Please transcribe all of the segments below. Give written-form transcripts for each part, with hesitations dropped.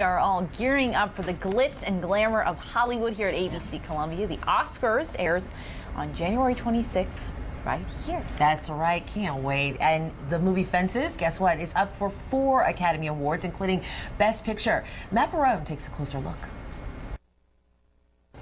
Are all gearing up for the glitz and glamour of Hollywood here at ABC Columbia. The Oscars airs on January 26th right here. That's right, can't wait. And the movie Fences, guess what, is up for 4 Academy Awards, including Best Picture. Matt Barone takes a closer look.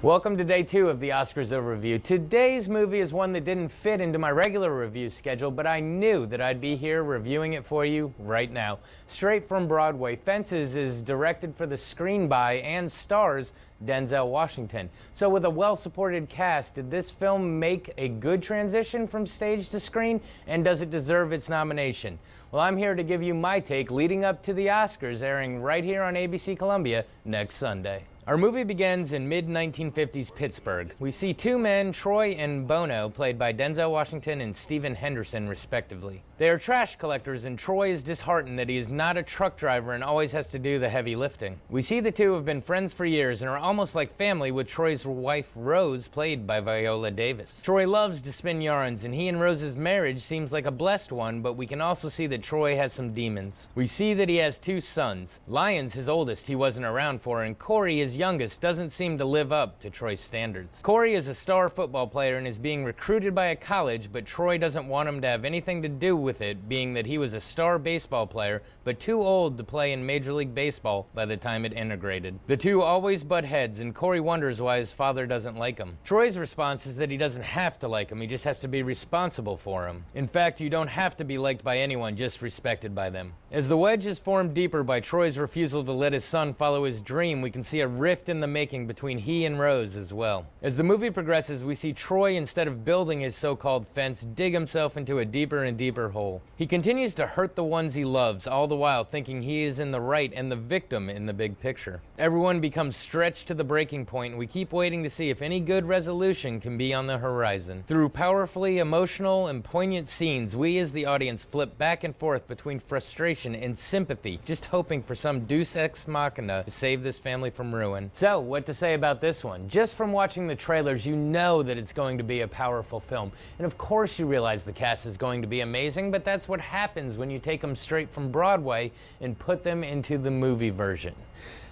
Welcome to day 2 of the Oscars Overview. Today's movie is one that didn't fit into my regular review schedule, but I knew that I'd be here reviewing it for you right now. Straight from Broadway, Fences is directed for the screen by and stars Denzel Washington. So with a well-supported cast, did this film make a good transition from stage to screen, and does it deserve its nomination? Well, I'm here to give you my take leading up to the Oscars, airing right here on ABC Columbia next Sunday. Our movie begins in mid-1950s Pittsburgh. We see 2 men, Troy and Bono, played by Denzel Washington and Stephen Henderson, respectively. They are trash collectors, and Troy is disheartened that he is not a truck driver and always has to do the heavy lifting. We see the 2 have been friends for years and are almost like family, with Troy's wife, Rose, played by Viola Davis. Troy loves to spin yarns, and he and Rose's marriage seems like a blessed one, but we can also see that Troy has some demons. We see that he has 2 sons. Lyons, his oldest, he wasn't around for, and Corey, his youngest, doesn't seem to live up to Troy's standards. Corey is a star football player and is being recruited by a college, but Troy doesn't want him to have anything to do with it, being that he was a star baseball player, but too old to play in Major League Baseball by the time it integrated. The 2 always butt heads, and Corey wonders why his father doesn't like him. Troy's response is that he doesn't have to like him, he just has to be responsible for him. In fact, you don't have to be liked by anyone, just respected by them. As the wedge is formed deeper by Troy's refusal to let his son follow his dream, we can see a rift in the making between he and Rose as well. As the movie progresses, we see Troy, instead of building his so-called fence, dig himself into a deeper and deeper hole. He continues to hurt the ones he loves, all the while thinking he is in the right and the victim in the big picture. Everyone becomes stretched to the breaking point, and we keep waiting to see if any good resolution can be on the horizon. Through powerfully emotional and poignant scenes, we as the audience flip back and forth between frustration and sympathy, just hoping for some deus ex machina to save this family from ruin. So, what to say about this one? Just from watching the trailers, you know that it's going to be a powerful film. And of course you realize the cast is going to be amazing, but that's what happens when you take them straight from Broadway and put them into the movie version.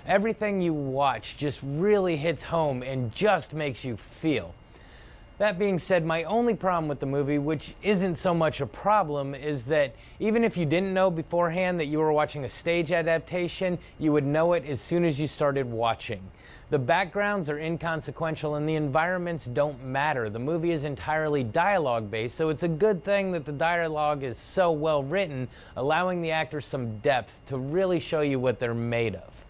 Everything you watch just really hits home and just makes you feel. That being said, my only problem with the movie, which isn't so much a problem, is that even if you didn't know beforehand that you were watching a stage adaptation, you would know it as soon as you started watching. The backgrounds are inconsequential and the environments don't matter. The movie is entirely dialogue-based, so it's a good thing that the dialogue is so well written, allowing the actors some depth to really show you what they're made of.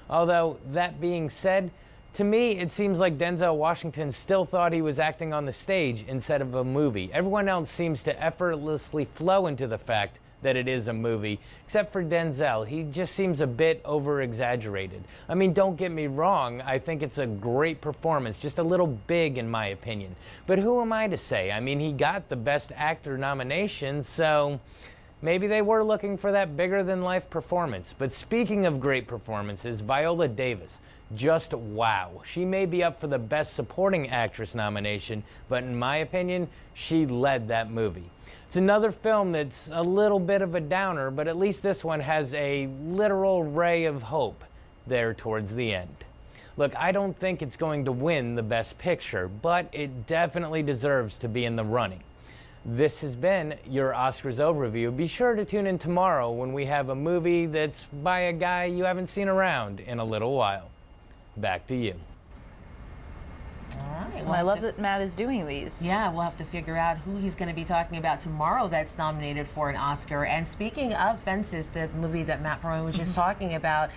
Although, that being said, to me, it seems like Denzel Washington still thought he was acting on the stage instead of a movie. Everyone else seems to effortlessly flow into the fact that it is a movie, except for Denzel. He just seems a bit over-exaggerated. I mean, don't get me wrong, I think it's a great performance, just a little big in my opinion. But who am I to say? I mean, he got the Best Actor nomination, so maybe they were looking for that bigger-than-life performance. But speaking of great performances, Viola Davis, just wow. She may be up for the Best Supporting Actress nomination, but in my opinion, she led that movie. It's another film that's a little bit of a downer, but at least this one has a literal ray of hope there towards the end. Look, I don't think it's going to win the Best Picture, but it definitely deserves to be in the running. This has been your Oscars Overview. Be sure to tune in tomorrow when we have a movie that's by a guy you haven't seen around in a little while. Back to you. All right. Well, I love that Matt is doing these. Yeah, we'll have to figure out who he's going to be talking about tomorrow that's nominated for an Oscar. And speaking of Fences, the movie that Matt Barone was just talking about,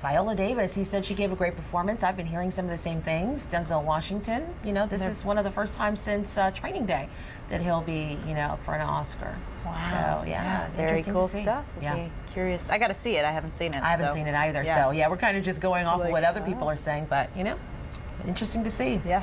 Viola Davis, he said she gave a great performance. I've been hearing some of the same things. Denzel Washington, you know, this is one of the first times since Training Day that he'll be, you know, for an Oscar. Wow. So, yeah, very cool stuff. Yeah. Curious. I got to see it. I haven't seen it. I haven't seen it either. Yeah. So, yeah, we're kind of just going off of what other people wow. are saying, but, you know, interesting to see. Yeah.